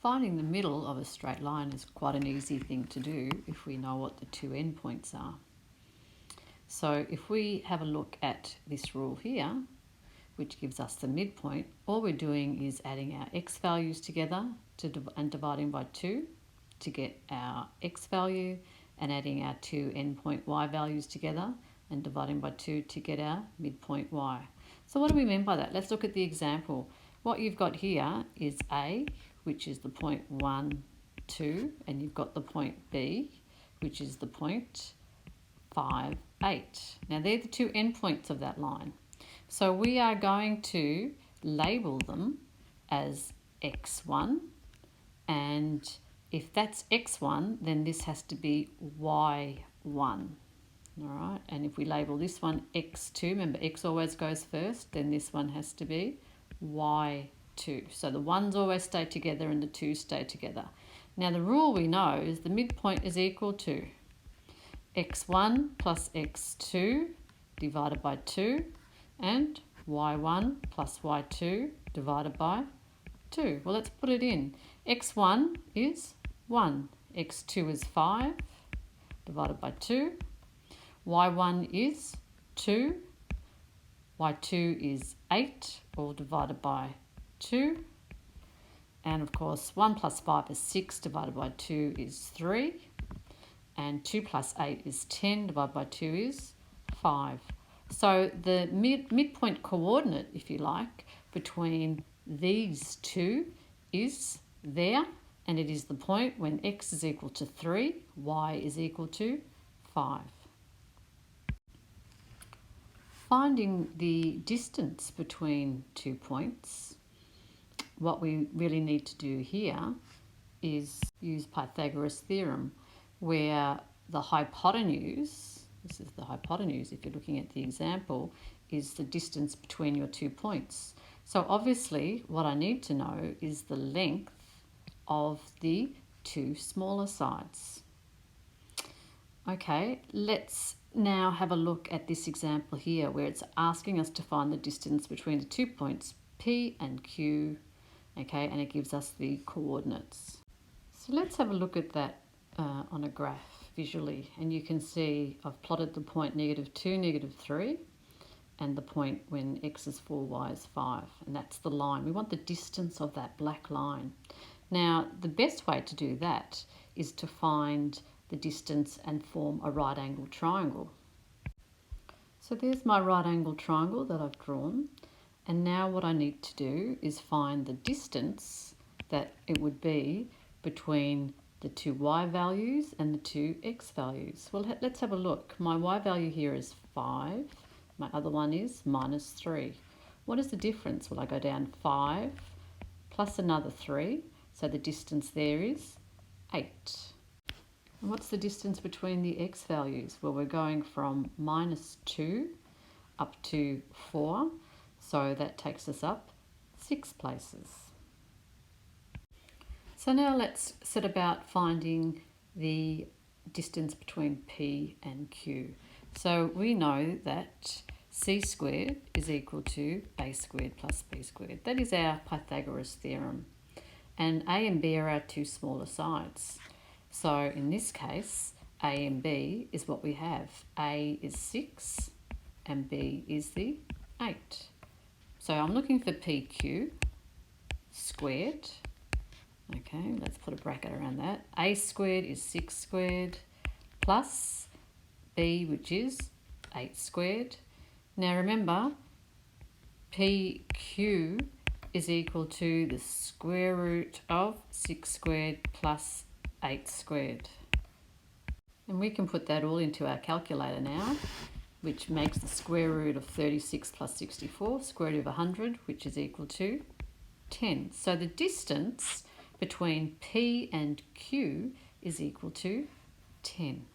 Finding the middle of a straight line is quite an easy thing to do if we know what the two endpoints are. So if we have a look at this rule here, which gives us the midpoint, all we're doing is adding our x values together and dividing by 2 to get our x value, and adding our two endpoint y values together and dividing by 2 to get our midpoint y. So what do we mean by that? Let's look at the example. What you've got here is A, which is the point 1, 2, and you've got the point B, which is the point 5, 8. Now they're the two endpoints of that line. So we are going to label them as x1, and if that's x1, then this has to be y1. All right, and if we label this one x2, remember x always goes first, then this one has to be y2. So the ones always stay together and the twos stay together. Now the rule we know is the midpoint is equal to x1 plus x2 divided by 2 and y1 plus y2 divided by 2. Well, let's put it in. x1 is 1, x2 is 5 divided by 2, y1 is 2, y2 is 8, all divided by 2, and of course 1 plus 5 is 6 divided by 2 is 3, and 2 plus 8 is 10 divided by 2 is 5. So the midpoint coordinate, if you like, between these two is there, and it is the point when x is equal to 3, y is equal to 5. Finding the distance between 2 points, what we really need to do here is use Pythagoras' theorem, where the hypotenuse, this is the hypotenuse if you're looking at the example, is the distance between your 2 points. So obviously what I need to know is the length of the two smaller sides. Okay, let's now have a look at this example here where it's asking us to find the distance between the 2 points P and Q, okay, and it gives us the coordinates. So let's have a look at that on a graph visually, and you can see I've plotted the point -2, -3, and the point when x is 4, y is 5, and that's the line. We want the distance of that black line. Now, the best way to do that is to find the distance and form a right angled triangle. So there's my right angled triangle that I've drawn, and now what I need to do is find the distance that it would be between the two y values and the two x values. Well, let's have a look. My y value here is 5. My other one is -3. What is the difference? Well, I go down 5 plus another 3. So the distance there is 8. And what's the distance between the x values? Well, we're going from -2 up to 4. So that takes us up 6 places. So now let's set about finding the distance between P and Q. So we know that c squared is equal to a squared plus b squared. That is our Pythagoras theorem. And a and b are our two smaller sides. So in this case, a and b is what we have. A is 6 and b is the 8. So I'm looking for PQ squared. Okay, let's put a bracket around that. A squared is 6 squared plus b, which is 8 squared. Now remember, PQ is equal to the square root of 6 squared plus 8 squared. And we can put that all into our calculator now, which makes the square root of 36 plus 64, square root of 100, which is equal to 10. So the distance between P and Q is equal to 10.